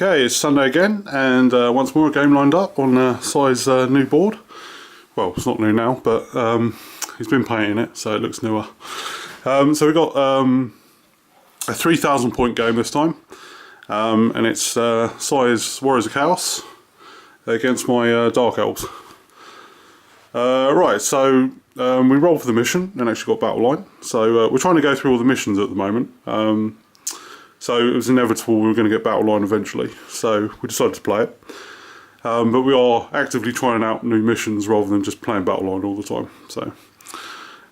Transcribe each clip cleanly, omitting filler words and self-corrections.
Okay, it's Sunday again, and once more a game lined up on Si's new board. Well, it's not new now, but he's been painting it, so it looks newer. So we've got a 3,000 point game this time, and it's Si's Warriors of Chaos against my Dark Elves. Right, so we rolled for the mission and actually got battle line. So we're trying to go through all the missions at the moment. So it was inevitable we were going to get battle line eventually, so we decided to play it. But we are actively trying out new missions rather than just playing battle line all the time. So,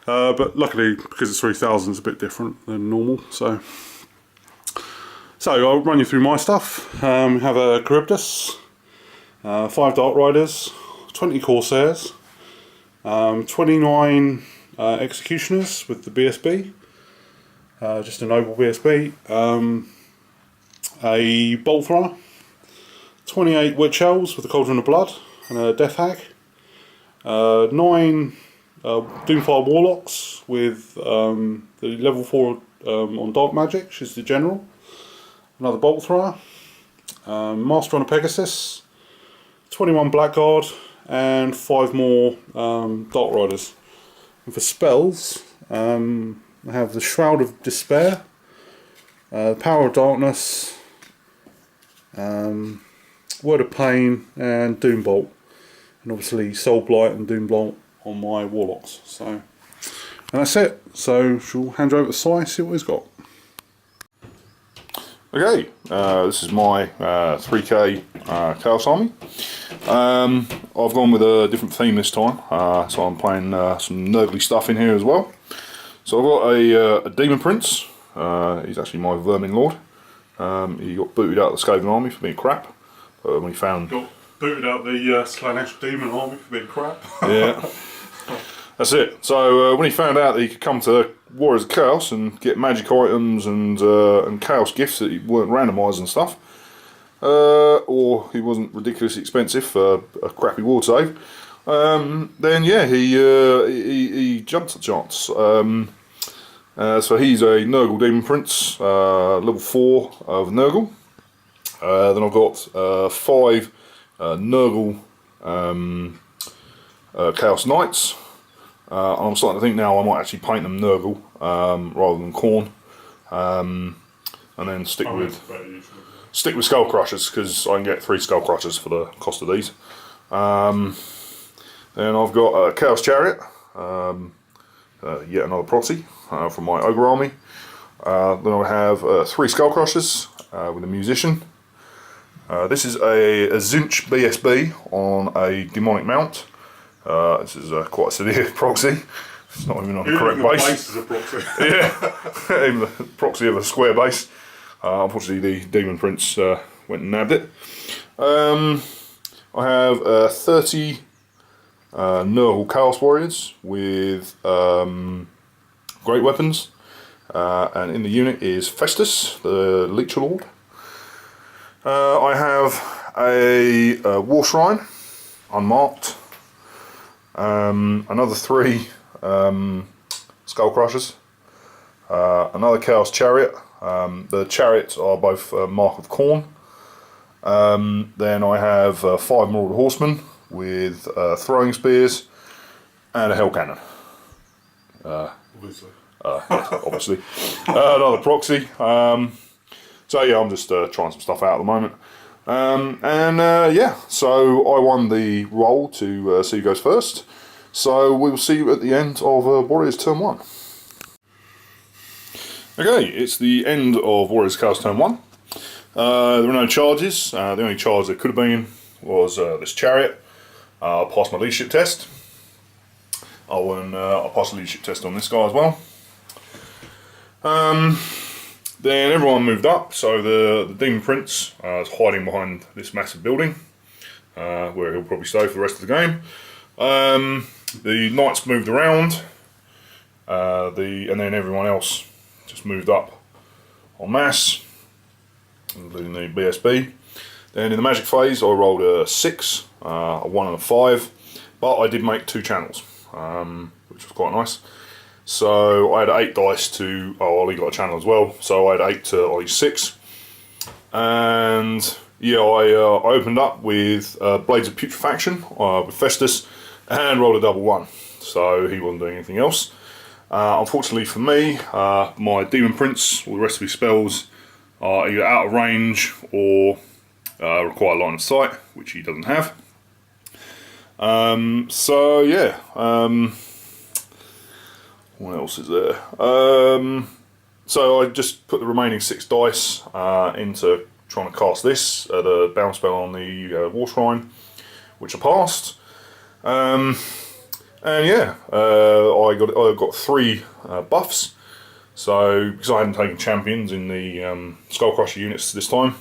but luckily, because it's 3,000, it's a bit different than normal. So I'll run you through my stuff. We have a Charybdis, 5 Dark Riders, 20 Corsairs, 29 Executioners with the BSB. Just a noble BSB, a Bolt Thrower, 28 Witch Elves with a Cauldron of Blood and a Death Hag, 9 Doomfire Warlocks with the level 4 on Dark Magic, she's the General, another Bolt Thrower, Master on a Pegasus, 21 Blackguard, and 5 more Dark Riders. And for spells, I have the Shroud of Despair, Power of Darkness, Word of Pain, and Doombolt, and obviously Soul Blight and Doombolt on my Warlocks. So, and that's it. So she'll hand you over to Si, see what he's got. Okay, this is my 3K Chaos Army. I've gone with a different theme this time, so I'm playing some nerdly stuff in here as well. So I've got a Demon Prince. He's actually my Vermin Lord. He got booted out of the Skaven army for being crap. When he found... Got booted out the Slaanesh Demon army for being crap. Yeah, that's it. So when he found out that he could come to Warriors of Chaos and get magic items and chaos gifts that weren't randomised and stuff, or he wasn't ridiculously expensive for a crappy ward save, then yeah, he jumped at the chance. So he's a Nurgle Demon Prince, level 4 of Nurgle. Then I've got 5 Nurgle Chaos Knights. And I'm starting to think now I might actually paint them Nurgle rather than Khorne, and then stick with Skull Crushers, because I can get 3 Skull Crushers for the cost of these. Then I've got a Chaos Chariot, yet another proxy from my Ogre army. Then I have 3 Skull Crushers with a Musician. This is a Zinch BSB on a Demonic Mount. This is quite a severe proxy. It's not even on the correct base. Is a proxy. Yeah, even the proxy of a square base. Unfortunately, the Demon Prince went and nabbed it. I have 30 Nurgle Chaos Warriors with great weapons, and in the unit is Festus, the Leech Lord. I have a War Shrine, unmarked. Another 3 Skull Crushers, another Chaos Chariot. The chariots are both Mark of Khorne. Then I have 5 Marauded Horsemen with throwing spears and a Hell Cannon. Obviously. Yes, obviously. Another proxy. So yeah, I'm just trying some stuff out at the moment. Yeah, so I won the roll to see who goes first. So we'll see you at the end of Warriors Turn 1. Okay, it's the end of Warriors Chaos Turn 1. There were no charges. The only charge there could have been was this chariot. I passed my leadership test. I passed the leadership test on this guy as well. Then everyone moved up, so the Demon Prince is hiding behind this massive building, where he'll probably stay for the rest of the game. The Knights moved around, and then everyone else just moved up en masse, including the BSB. Then in the magic phase I rolled a 6, a 1 and a 5, but I did make 2 channels, which was quite nice. So I had 8 dice to, Ollie got a channel as well, so I had 8 to Ollie's 6. And Yeah, I opened up with Blades of Putrefaction with Festus and rolled a double 1. So he wasn't doing anything else. Unfortunately for me, my Demon Prince, all the rest of his spells, are either out of range or require line of sight, which he doesn't have. So yeah, what else is there? So I just put the remaining 6 dice into trying to cast this at a bounce spell on the War Shrine, which I passed. And yeah, I got 3 buffs. So because I hadn't taken champions in the Skullcrusher units this time,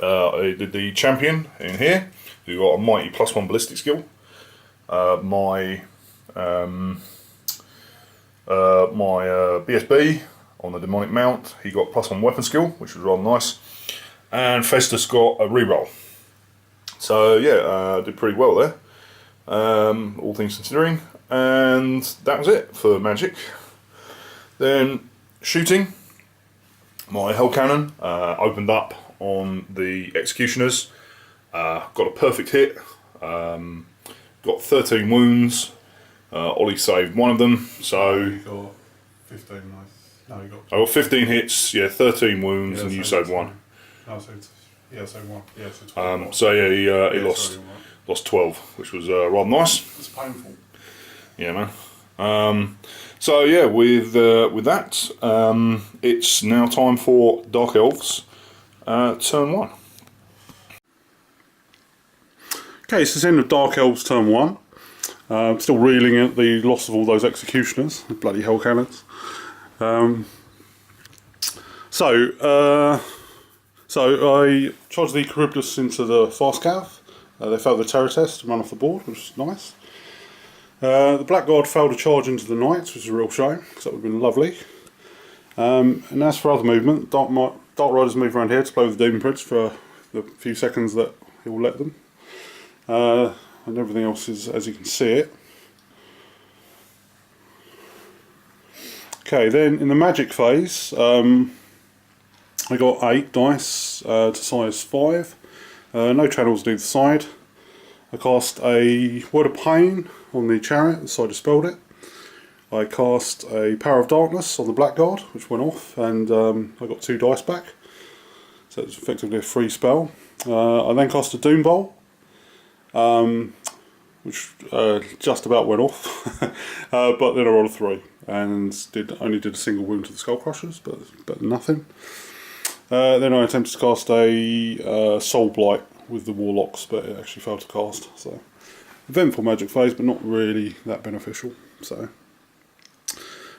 I did the champion in here, who got a mighty +1 ballistic skill. My BSB on the demonic mount, he got +1 weapon skill, which was rather nice. And Festus got a reroll. So yeah, did pretty well there, all things considering. And that was it for magic. Then shooting, my Hell Cannon opened up on the Executioners, got a perfect hit, got 13 wounds, Ollie saved 1 of them, so... You got 15, nice. No, you got... I got 15 hits, yeah, 13 wounds, yeah, and you saved 1. No, so yeah, so 1. Yeah, so 12. So yeah, he lost 12, which was rather nice. It's painful. Yeah, man. So yeah, with that, it's now time for Dark Elves, turn 1. Okay, so it's the end of Dark Elves turn 1. Still reeling at the loss of all those Executioners, bloody Hell Cannons. So I charged the Charybdis into the Fast Cav. They failed the terror test and ran off the board, which was nice. The Black Guard failed to charge into the Knights, which is a real shame, because that would have been lovely. And as for other movement, Dark Riders move around here to play with the Demon Prince for the few seconds that he will let them. And everything else is as you can see it. Okay, then in the magic phase, I got 8 dice to size 5. No channels to either side. I cast a Word of Pain on the Chariot, so I dispelled it. I cast a Power of Darkness on the Blackguard, which went off, and I got 2 dice back. So it's effectively a free spell. I then cast a Doom Bolt, which just about went off, but then I rolled a 3 and only did a single wound to the Skull Crushers, but nothing. Then I attempted to cast a Soul Blight with the Warlocks, but it actually failed to cast. So eventful magic phase, but not really that beneficial. So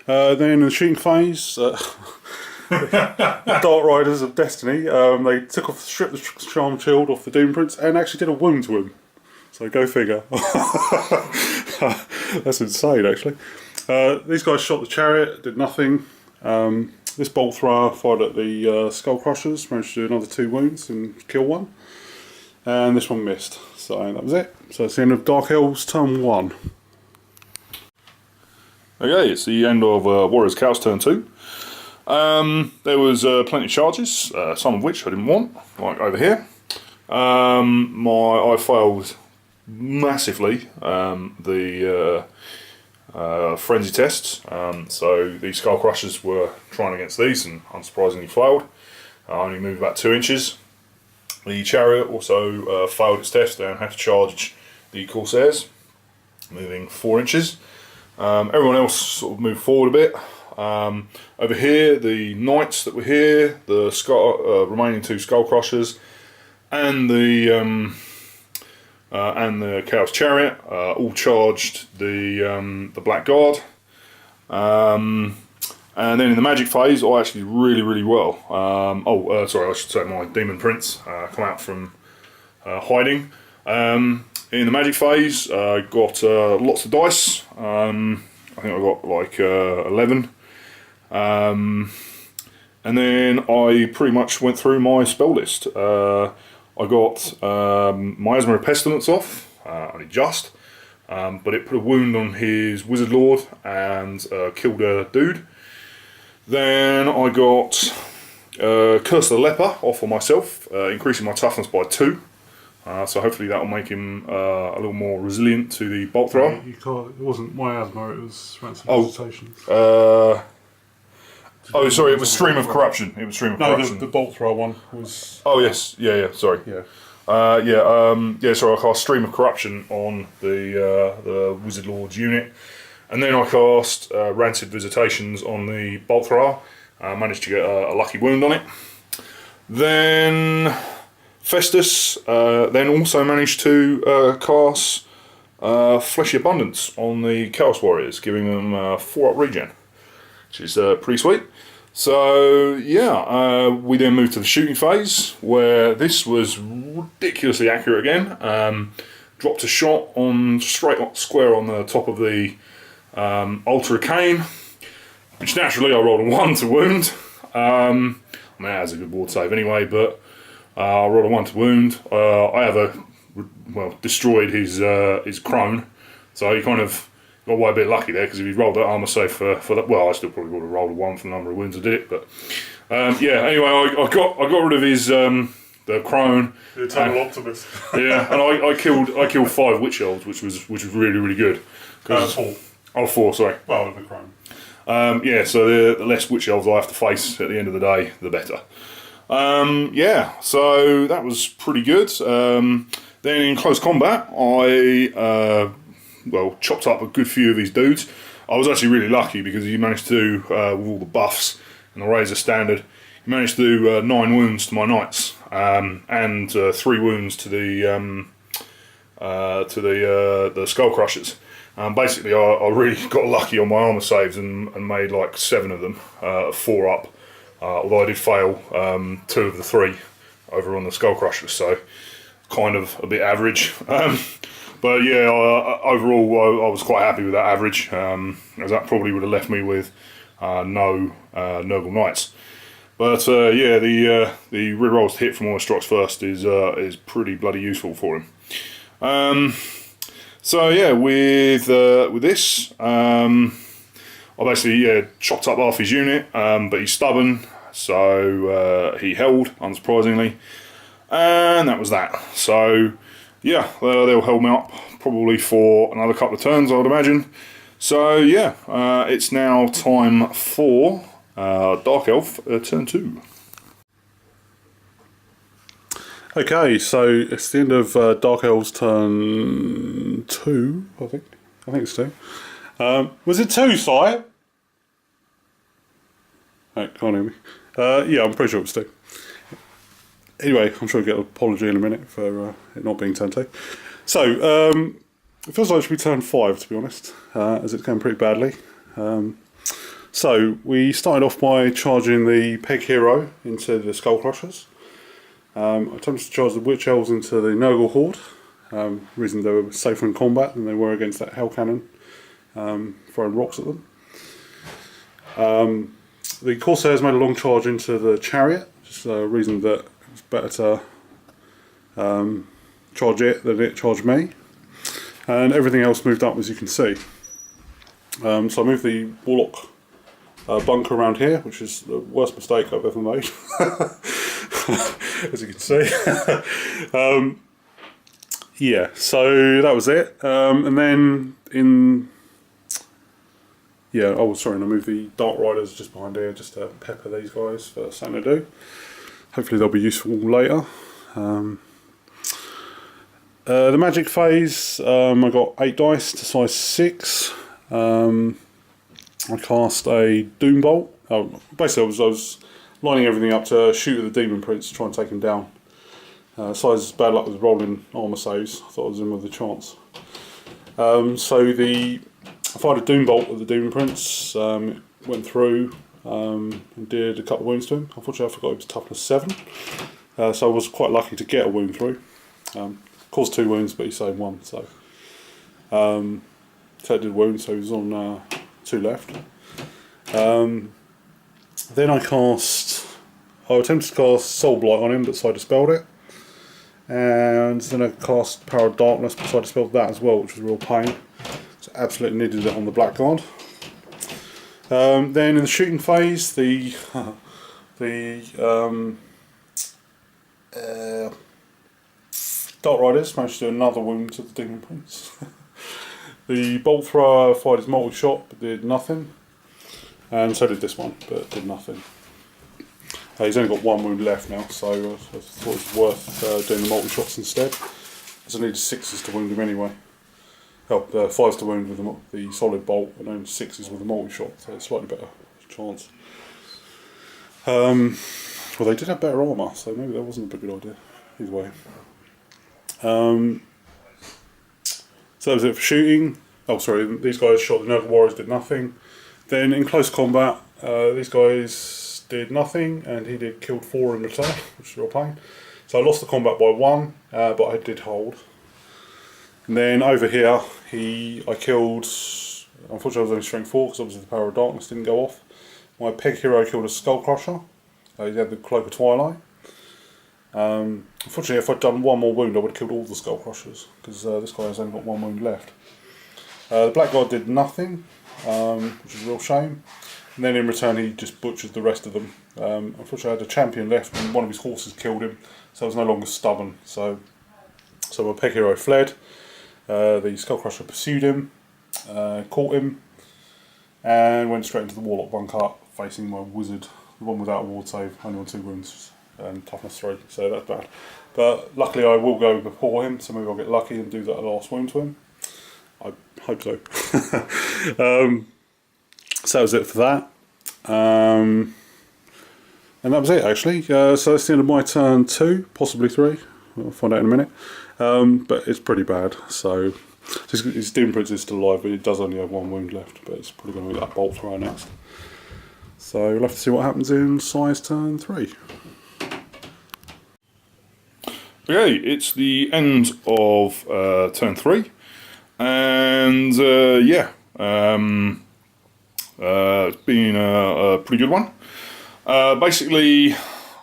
then in the shooting phase, the Dark Riders of Destiny, they stripped the Charm Shield off the Doom Prince and actually did a wound to him. So go figure. That's insane, actually. These guys shot the Chariot, did nothing. This Bolt Thrower fired at the Skull Crushers, managed to do another 2 wounds and kill 1. And this one missed. So that was it. So it's the end of Dark Elves turn 1. Okay, it's the end of Warriors Chaos turn 2. There was plenty of charges, some of which I didn't want, like over here. I failed massively the frenzy tests, so the Skull Crushers were trying against these and unsurprisingly failed. I only moved about 2 inches. The Chariot also failed its test and had to charge the Corsairs, moving 4 inches. Everyone else sort of moved forward a bit. Over here, the Knights that were here, the remaining 2 Skull Crushers, and the Chaos Chariot all charged the Black Guard. And then in the magic phase, I actually did really well. Sorry, I should say my Demon Prince come out from hiding. In the magic phase, I got lots of dice. I think I got like 11. And then I pretty much went through my spell list. I got Miasma of Pestilence off, only just, but it put a wound on his Wizard Lord and killed a dude. Then I got Curse of the Leper off on myself, increasing my toughness by 2. So hopefully that will make him a little more resilient to the bolt thrower. You can't, it wasn't miasma, it was rancid visitations. Oh, sorry, it was Stream of Corruption. It was Stream of Corruption. No, the bolt thrower one was... Oh, yes. Yeah, sorry. Yeah. So I cast Stream of Corruption on the Wizard Lord's unit. And then I cast Rancid Visitations on the bolt thrower. Managed to get a lucky wound on it. Then Festus then also managed to cast Fleshy Abundance on the Chaos Warriors, giving them 4-up regen, which is pretty sweet. So yeah, we then moved to the shooting phase, where this was ridiculously accurate again. Dropped a shot on square on the top of the Altar of Cain, which naturally I rolled a 1 to wound. I mean, that was a good ward save anyway, but I rolled a 1 to wound. I have destroyed his crone, so he kind of got away a bit lucky there, because if he rolled that armour save for that, well, I still probably would have rolled a 1 for the number of wounds I did it, but yeah. Anyway, I got rid of his the crone. The eternal optimist. Yeah, and I killed 5 witch elves, which was really good. 4. Oh, 4, sorry. Well, the crone. Yeah, so the less witch elves I have to face at the end of the day, the better. Yeah, so that was pretty good. Then in close combat, I chopped up a good few of his dudes. I was actually really lucky, because he managed to, with all the buffs and the Razor Standard, he managed to do 9 wounds to my knights, and 3 wounds to the Skull Crushers. Basically, I really got lucky on my armour saves and made like 7 of them, 4 up. Although I did fail 2 of the 3 over on the Skull Crushers, so kind of a bit average. But yeah, overall I was quite happy with that average, as that probably would have left me with no Nurgle Knights. But yeah, the rerolls to hit from all the strikes first is pretty bloody useful for him. So yeah, with this, I basically chopped up half his unit, but he's stubborn, so he held, unsurprisingly, and that was that. So yeah, they'll hold me up probably for another couple of turns, I would imagine. So yeah, it's now time for Dark Elf turn 2. Okay, so it's the end of Dark Elves turn 2, I think. I think it's 2. Was it 2, Si? Can't hear me. Yeah, I'm pretty sure it was 2. Anyway, I'm sure I'll get an apology in a minute for it not being turn 2. So, it feels like it should be turn 5, to be honest, as it's going pretty badly. So, we started off by charging the Peg Hero into the Skull Crushers. I attempted to charge the Witch Elves into the Nurgle Horde. Reason they were safer in combat than they were against that Hell Cannon, throwing rocks at them. The Corsairs made a long charge into the Chariot, just a reason that it was better to charge it than it charged me. And everything else moved up, as you can see. So I moved the Warlock bunker around here, which is the worst mistake I've ever made. As you can see. Yeah, so that was it. And then yeah, oh sorry, and I moved the Dark Riders just behind here just to pepper these guys for something to do. Hopefully they'll be useful later. The magic phase, I got 8 dice to size 6. I cast a Doom Bolt. Basically I was lining everything up to shoot at the Demon Prince to try and take him down. Size bad luck with rolling armour saves. I thought I was in with a chance. I fired a Doom Bolt at the Demon Prince, went through and did a couple of wounds to him. Unfortunately I forgot it was toughness 7, so I was quite lucky to get a wound through. Caused 2 wounds but he saved 1, so it did wound, so he was on 2 left. Then I attempted to cast Soul Blight on him, but so I dispelled it. And then I cast Power of Darkness, but so I dispelled that as well, which was a real pain. So absolutely needed it on the Blackguard. Then in the shooting phase, the The Dark Riders managed to do another wound to the Demon Prince. The Bolt Thrower fired his multi-shot but did nothing. And so did this one, but did nothing. He's only got one wound left now, so I thought it was worth doing the multi-shots instead. As I needed 6s to wound him anyway. Help 5s to wound with the solid bolt, and then 6s with the multi-shot, so it's slightly better chance. Well, they did have better armour, so maybe that wasn't a good idea. Either way. So that was it for shooting. Oh, sorry, these guys shot the Nova Warriors, did nothing. Then in close combat, these guys did nothing, and he killed 4 in return, which is a real pain. So I lost the combat by 1, but I did hold. And then over here, I killed, unfortunately I was only strength 4, because obviously the Power of Darkness didn't go off. My peg hero killed a Skull Crusher. He had the Cloak of Twilight. Unfortunately, if I'd done 1 more wound, I would have killed all the Skull Crushers, because this guy has only got 1 wound left. The Black Guard did nothing, which is a real shame. And then in return, he just butchered the rest of them. Unfortunately, I had a champion left, and one of his horses killed him, so I was no longer stubborn. So my peg hero fled. The Skull Crusher pursued him, caught him, and went straight into the Warlock bunker, facing my wizard, the one without a ward save, only on 2 wounds and toughness 3, so that's bad. But luckily I will go before him, so maybe I'll get lucky and do that last wound to him. I hope so. So that was it for that. And that was it actually. So that's the end of my turn 2, possibly 3. I'll find out in a minute. But it's pretty bad. So his Demon Prince is still alive, but it does only have 1 wound left. But it's probably going to be that Bolt Thrower next. So we'll have to see what happens in Size turn 3. Okay, it's the end of turn 3, and yeah, it's been a pretty good one. Basically,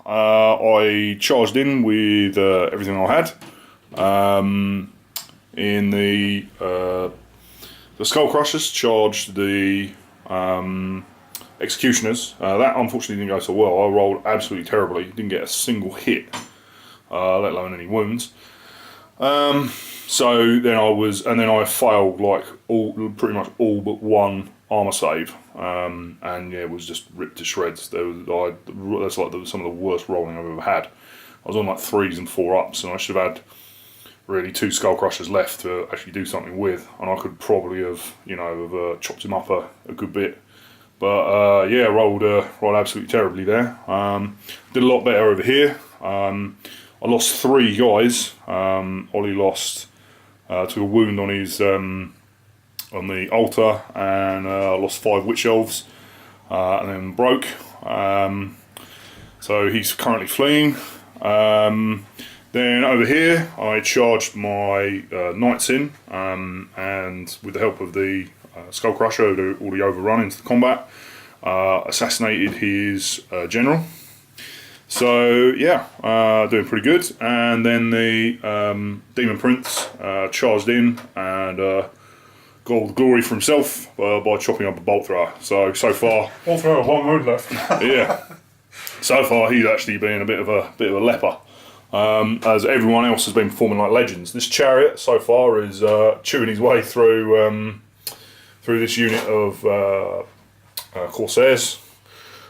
I charged in with everything I had. In the Skull Crushers charged the Executioners. That unfortunately didn't go so well. I rolled absolutely terribly. Didn't get a single hit. Let alone any wounds. So then I failed like pretty much all but 1 armor save, and yeah, it was just ripped to shreds. That's like some of the worst rolling I've ever had. I was on like 3s and 4-ups, and I should have had really 2 Skull Crushers left to actually do something with, and I could probably have, chopped him up a good bit. But yeah, rolled absolutely terribly there. Did a lot better over here. I lost 3 guys. Ollie lost took a wound on his on the altar, and lost 5 Witch Elves, and then broke. So he's currently fleeing. Then over here, I charged my knights in, and with the help of the Skull Crusher, who'd already overrun into the combat, assassinated his general. So yeah, doing pretty good. And then the Demon Prince charged in and got all the glory for himself by chopping up a Bolt Thrower. So far, Bolt Thrower, 1 wound left. yeah. So far, he's actually been a bit of a leper. As everyone else has been performing like legends. This chariot so far is chewing his way through this unit of Corsairs.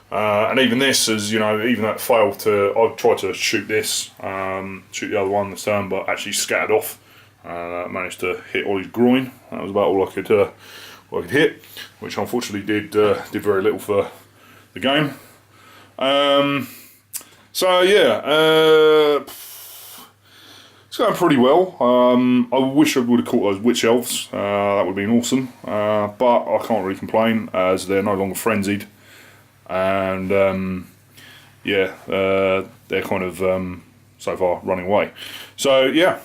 And even this, as you know, even though it failed to, I tried to shoot this, shoot the other one this turn, but actually scattered off. Managed to hit Ollie's groin. That was about all I could hit, which unfortunately did very little for the game. So yeah, it's going pretty well. I wish I would have caught those Witch Elves. That would have been awesome. But I can't really complain, as they're no longer frenzied. And yeah, they're kind of so far running away. So yeah,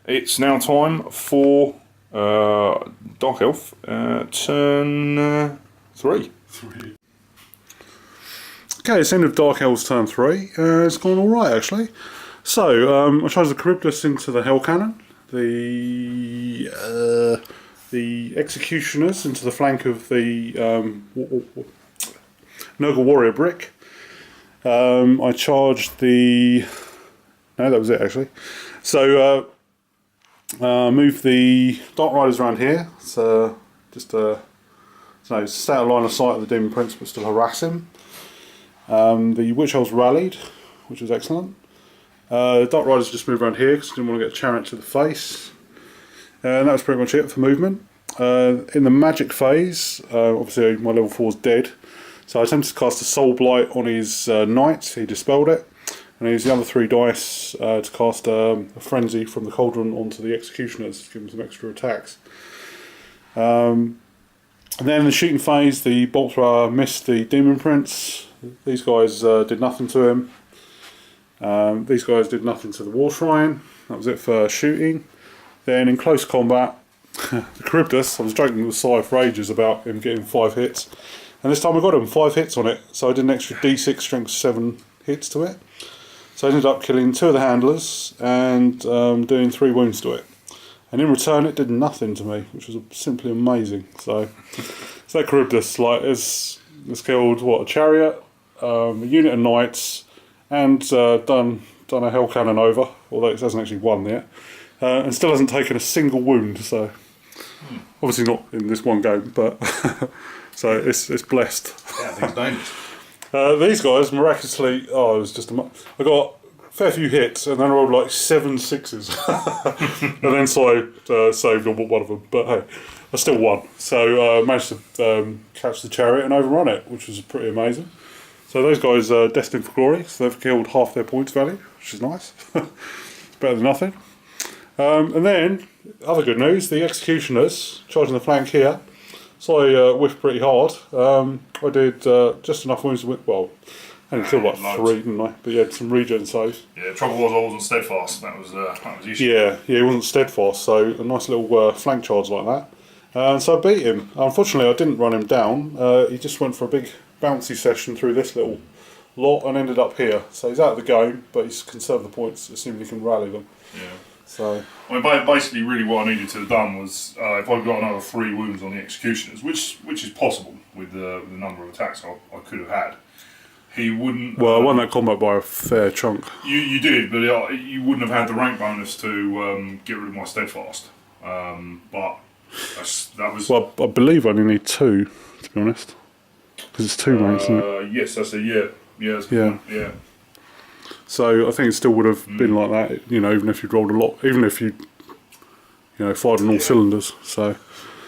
it's now time for Dark Elf turn 3. Okay, it's the end of Dark Elf's turn 3. It's gone alright actually. So I charged the Charybdis into the Hell Cannon, the Executioners into the flank of the Nurgle Warrior Brick. I charged the... No, that was it actually. So move the Dark Riders around here. So just stay out of line of sight of the Demon Prince but still harass him. The Witch Elves rallied, which was excellent. Dark Riders just moved around here because I didn't want to get a chariot to the face. And that was pretty much it for movement. In the magic phase, obviously my level 4 is dead. So I attempted to cast a Soul Blight on his knight, he dispelled it. And I used the other 3 dice to cast a Frenzy from the Cauldron onto the Executioners to give them some extra attacks. And then in the shooting phase, the Bolt Thrower missed the Demon Prince. These guys did nothing to him. These guys did nothing to the War Shrine. That was it for shooting. Then in close combat, the Charybdis, I was joking with Si for ages about him getting 5 hits. And this time I got him 5 hits on it, so I did an extra D6 strength 7 hits to it. So I ended up killing 2 of the handlers and doing 3 wounds to it. And in return it did nothing to me, which was simply amazing. So that Charybdis it's killed a chariot, a unit of knights, and done a hell cannon over, although it hasn't actually won yet. And still hasn't taken a single wound, so obviously not in this one game, but so it's blessed. Yeah, I think it's dangerous. These guys miraculously, it was just I got a fair few hits and then I rolled like 7 sixes, and then saved one of them. But hey, I still won, so I managed to catch the chariot and overrun it, which was pretty amazing. So those guys are destined for glory. So they've killed half their points value, which is nice. It's better than nothing. And then, other good news, the Executioners, charging the flank here. So I whiffed pretty hard. I did just enough wounds to I only killed like 3, didn't I? But yeah, some regen saves. Yeah, the trouble was I wasn't steadfast. That was the issue. Yeah, he wasn't steadfast, so a nice little flank charge like that. And so I beat him. Unfortunately, I didn't run him down. He just went for a big bouncy session through this little lot and ended up here. So he's out of the game, but he's conserved the points, assuming he can rally them. Yeah. So I mean, basically, really, what I needed to have done was if I'd got another 3 wounds on the Executioners, which is possible with the number of attacks I could have had, he wouldn't. Well, I won that combat by a fair chunk. You did, but you wouldn't have had the rank bonus to get rid of my steadfast. But that was. Well, I believe I only need 2, to be honest, because it's 2 ranks, isn't it? Yes, that's a yeah. Yeah. So I think it still would have been like that, even if you'd rolled a lot, even if you fired on all cylinders. So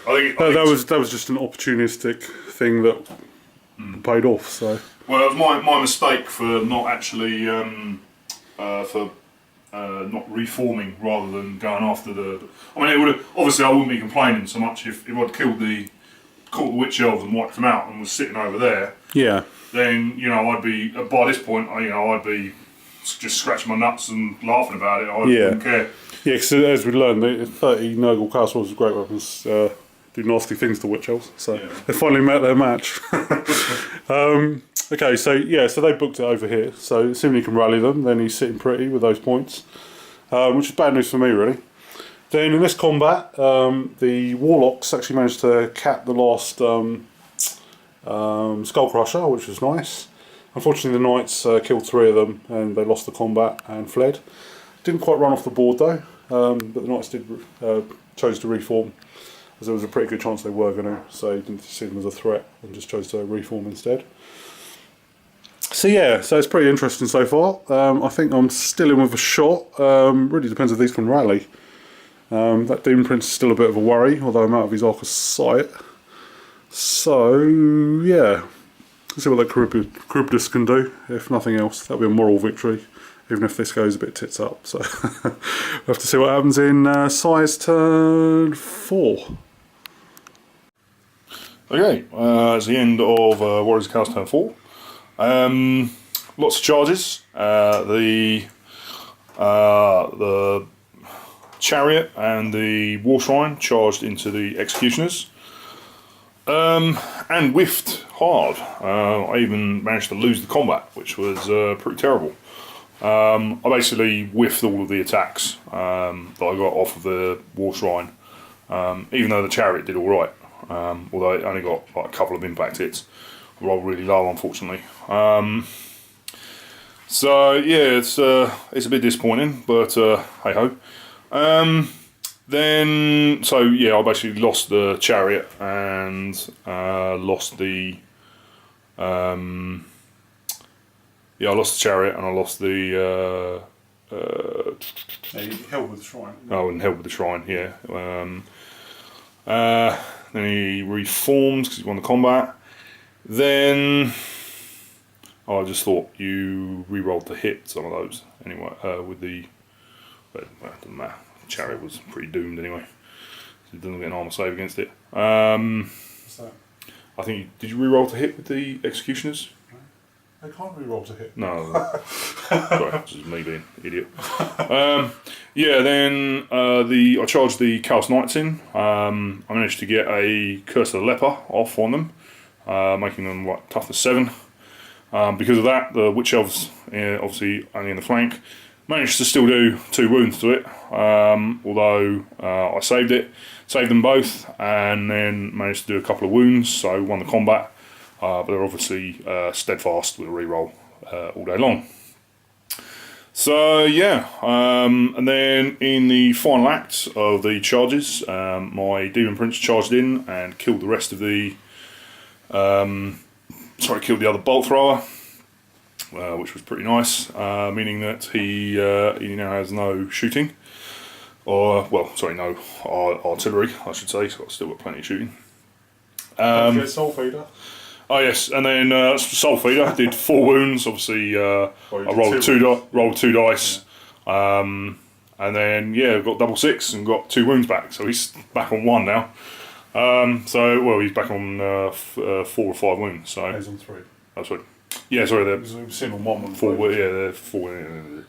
I think that was just an opportunistic thing that paid off. So well, it was my mistake for not actually not reforming rather than going after the. I mean, it would have, obviously I wouldn't be complaining so much if I'd caught the Witch Elves and wiped them out and was sitting over there. Yeah. Then I'd be by this point I'd be just scratching my nuts and laughing about it. I wouldn't care. Yeah, because as we learned, the 30 Nurgle Chaos Swords with great weapons do nasty things to Witch Elves. So they finally met their match. Okay, so they booked it over here. So assuming he can rally them, then he's sitting pretty with those points, which is bad news for me, really. Then in this combat, the Warlocks actually managed to cap the last Skull Crusher, which was nice. Unfortunately, the Knights killed 3 of them, and they lost the combat and fled. Didn't quite run off the board though, but the Knights chose to reform, as there was a pretty good chance they were going to. So he didn't see them as a threat and just chose to reform instead. So it's pretty interesting so far. I think I'm still in with a shot. Really depends if these can rally. That Demon Prince is still a bit of a worry, although I'm out of his arc of sight. So yeah, let's see what that Charybdis can do. If nothing else, that'll be a moral victory, even if this goes a bit tits up. So we'll have to see what happens in Si's turn 4. Okay, it's the end of Warriors of Chaos turn 4. Lots of charges. The Chariot and the War Shrine charged into the Executioners. And whiffed hard. I even managed to lose the combat, which was pretty terrible. I basically whiffed all of the attacks that I got off of the War Shrine, even though the Chariot did alright, although it only got like a couple of impact hits. rolled really low, unfortunately. So yeah, it's a bit disappointing, but hey ho. Then so yeah, I basically lost the chariot and lost the I lost the chariot and I lost the you held with the shrine. and held with the shrine. Yeah. Then he reformed because he won the combat. Then I just thought you re-rolled to hit some of those anyway with the. But well, it doesn't matter. The chariot was pretty doomed anyway. So it doesn't get an armor save against it. What's that? I think did you re-roll to hit with the executioners? They can't re-roll to hit. No. Sorry, this is me being an idiot. Yeah, then I charged the Chaos Knights in. I managed to get a Curse of the Leper off on them, making them what, toughness 7. Because of that, the Witch Elves, obviously only in the flank, managed to still do 2 wounds to it. Although I saved them both, and then managed to do a couple of wounds, so won the combat. But they're obviously steadfast with a reroll all day long. So yeah, and then in the final act of the charges, my Demon Prince charged in and killed the rest of the, killed the other bolt thrower, which was pretty nice, meaning that he now has no shooting, or no artillery, I should say. So I've still got plenty of shooting. Soul Feeder. Oh yes, and then Soul Feeder did 4 wounds. Obviously, I rolled two dice, and then got double 6 and got 2 wounds back. So he's back on 1 now. He's back on 4 or 5 wounds. So he's on 3. That's right. Yeah, sorry, they're seen on 1 4. Yeah, they're 4.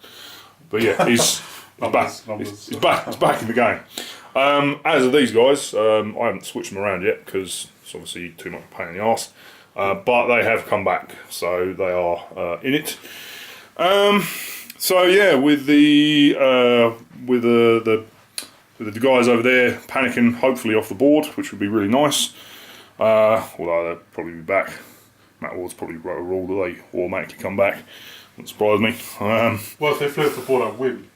But yeah, he's back. He's back in the game. As of these guys, I haven't switched them around yet because it's obviously too much pain in the arse. But they have come back, so they are in it. So yeah, with the guys over there panicking, hopefully off the board, which would be really nice. Although they'll probably be back. Matt Ward's probably wrote a rule that they automatically come back. Wouldn't surprise me. Well, if they flew off the board, I'd win.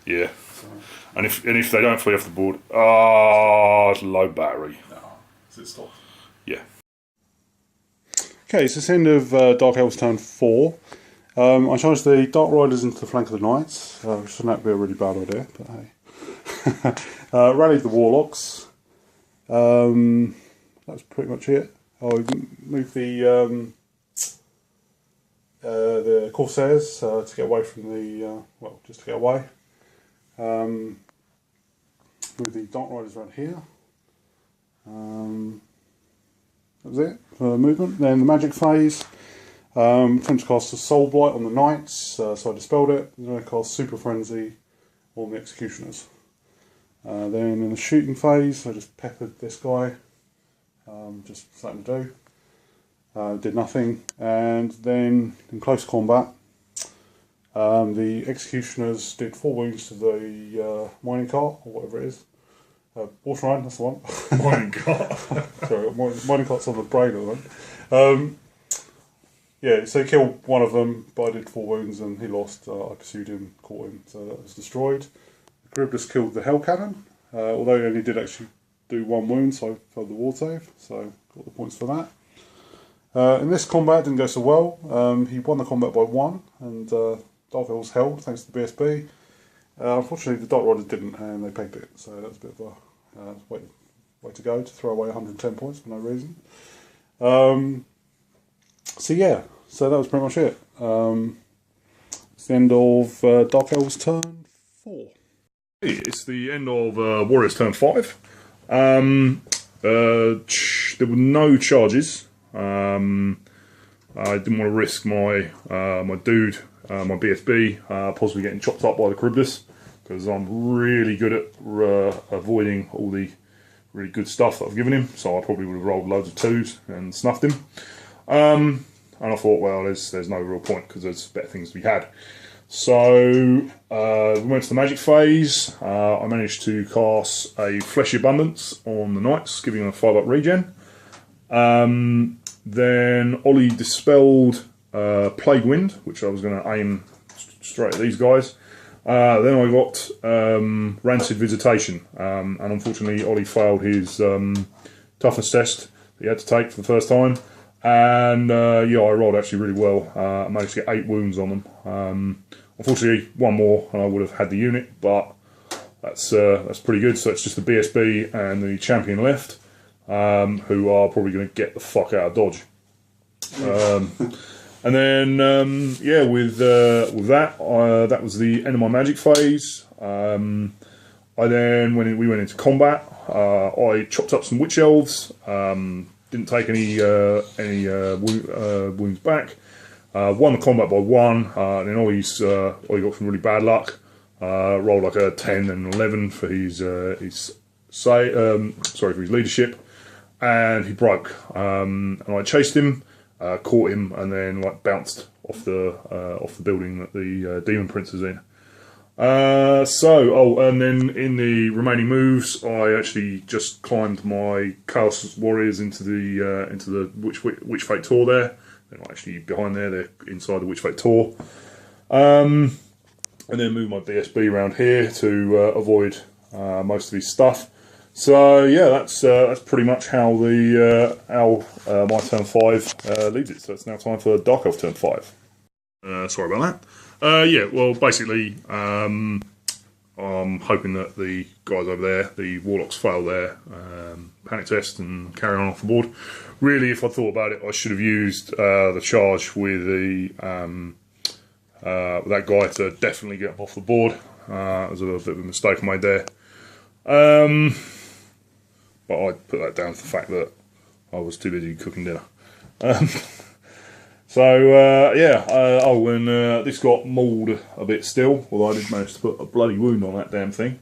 Yeah. So. And if they don't flee off the board, low battery. No, is it stopped? Yeah. Okay, so it's the end of Dark Elves turn 4. I charged the Dark Riders into the flank of the Knights, which turned out to be a really bad idea, but hey. Rallied the Warlocks. That's pretty much it. I moved the Corsairs to get away from the, just to get away. Move the Dark Riders around here. That was it for movement. Then the magic phase. French cast a Soul Blight on the Knights, so I dispelled it. Then I cast Super Frenzy on the Executioners. Then in the shooting phase, I just peppered this guy. Just something to do. Did nothing. And then in close combat, the Executioners did 4 wounds to the mining cart, or whatever it is. Water Rhine, that's the one. Mining cart. Sorry, mining cart's on the brain at the moment. Yeah, so he killed one of them, but I did 4 wounds and he lost. I pursued him, caught him, so that was destroyed. Charybdis killed the Hell Cannon, although he only did actually do 1 wound, so I failed the ward save, so got the points for that. In this combat, didn't go so well. He won the combat by 1, and Dark Elves held, thanks to the BSB. Unfortunately, the Dark Riders didn't, and they pegged it, so that was a bit of a way to go, to throw away 110 points for no reason. So yeah, so that was pretty much it. It's the end of Dark Elves turn 4. It's the end of Warriors turn 5. There were no charges. I didn't want to risk my dude, my BSB, possibly getting chopped up by the Charybdis, because I'm really good at avoiding all the really good stuff that I've given him, so I probably would have rolled loads of 2s and snuffed him. And I thought, well, there's no real point because there's better things to be had. So we went to the magic phase. I managed to cast a Fleshy Abundance on the Knights, giving them a 5-up regen. Then Ollie dispelled Plague Wind, which I was going to aim straight at these guys. Then I got Rancid Visitation, and unfortunately Ollie failed his toughness test that he had to take for the first time. And yeah, I rolled actually really well. I managed to get 8 wounds on them. Unfortunately, one more and I would have had the unit, but that's pretty good. So it's just the BSB and the champion left, who are probably going to get the fuck out of Dodge. And then yeah, with that, that was the end of my magic phase. I then we went into combat. I chopped up some witch elves. Didn't take any wounds back. Won the combat by 1. And then Ollie got some really bad luck. Rolled like a 10 and 11 for his leadership, and he broke. And I chased him, caught him, and then like bounced off the building that the Demon Prince is in. And then in the remaining moves, I actually just climbed my Chaos Warriors into the Witch Fate Tor there. They're not actually behind there; they're inside the Witch Fate Tor. And then moved my BSB around here to avoid most of his stuff. So yeah, that's pretty much how my turn 5 leads it. So it's now time for Dark Elf turn 5. Sorry about that. Yeah, well, basically, I'm hoping that the guys over there, the Warlocks, fail their panic test and carry on off the board. Really, if I thought about it, I should have used the charge with that guy to definitely get him off the board. It was a little bit of a mistake I made there. But I put that down to the fact that I was too busy cooking dinner. This got mauled a bit still, although I did manage to put a bloody wound on that damn thing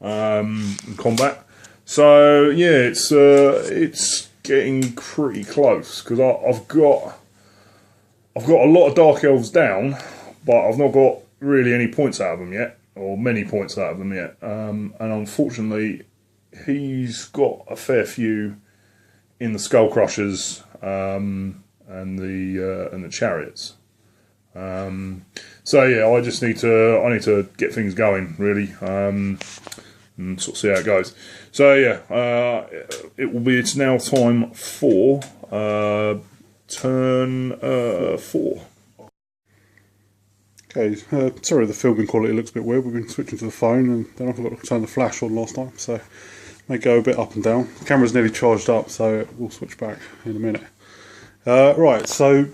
in combat. So yeah, it's getting pretty close because I've got a lot of Dark Elves down, but I've not got really any points out of them yet, or many points out of them yet. And unfortunately, he's got a fair few in the Skull Crushers and the Chariots. So yeah, I need to get things going really, and sort of see how it goes. So yeah, it's now time for turn 4. Okay, sorry the filming quality looks a bit weird. We've been switching to the phone and then I forgot to turn the flash on last time, so it may go a bit up and down. The camera's nearly charged up, so we'll switch back in a minute. Right, so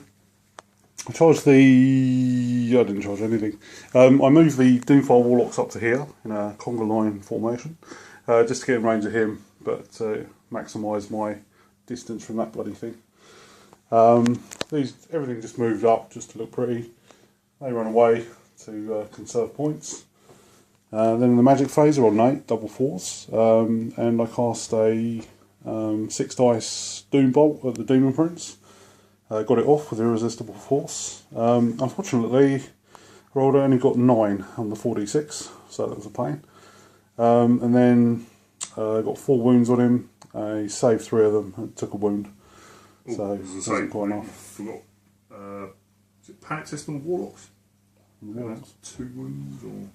I didn't charge anything. I moved the Doomfire Warlocks up to here in a conga line formation, just to get in range of him, but maximise my distance from that bloody thing. Everything just moved up just to look pretty. They run away to conserve points. Then in the magic phase, I rolled an 8, double 4s, and I cast a 6 dice Doom Bolt at the Demon Prince. Got it off with Irresistible Force. Unfortunately, I only got 9 on the 4d6, so that was a pain. And then I got 4 wounds on him. I saved 3 of them and took a wound. So it wasn't quite enough. Forgot. Is it Panic Test on Warlocks? Warlocks. 2 wounds or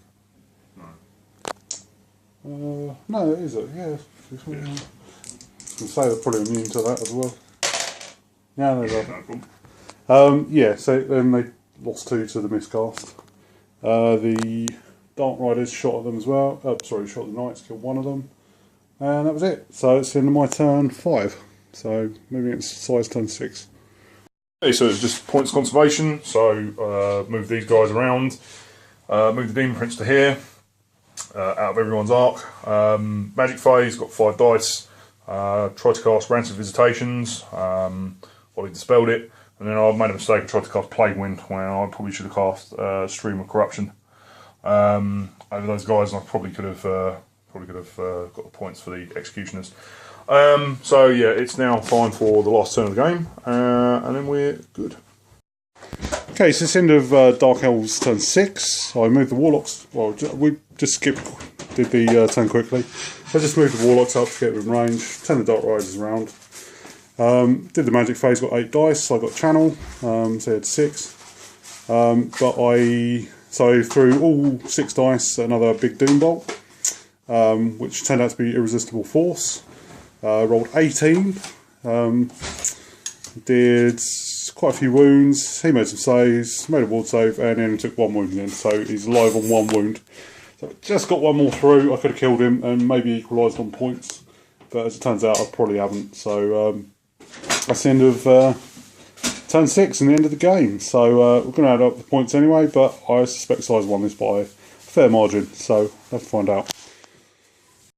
no? No, it is it. Yeah. I can say they're probably immune to that as well. Yeah, no problem. Yeah, so then they lost 2 to the miscast. The Dark Riders shot at them as well. Shot the Knights, killed 1 of them. And that was it. So it's into my turn 5. So moving into size turn 6. Okay, so it's just points conservation. So move these guys around. Move the Demon Prince to here. Out of everyone's arc. Magic phase, got 5 dice. Tried to cast Rancid Visitations. Ollie dispelled it. And then I made a mistake and tried to cast Plague Wind when I probably should have cast Stream of Corruption over those guys, and I probably could have got the points for the Executioners. So yeah, it's now time for the last turn of the game, and then we're good. Okay, so it's end of Dark Elves turn 6. I moved the Warlocks. Well, we just did the turn quickly. I just moved the Warlocks up to get within range. Turn the Dark Riders around. Did the magic phase, got 8 dice, so I got channel, so I had 6. So threw all 6 dice, another big doom bolt, which turned out to be irresistible force. Rolled 18, did quite a few wounds. He made some saves, made a ward save, and then took 1 wound in, so he's alive on 1 wound. So just got 1 more through. I could have killed him and maybe equalised on points, but as it turns out I probably haven't. So that's the end of turn 6 and the end of the game. So we're going to add up the points anyway, but I suspect Size won this by a fair margin, so let's find out.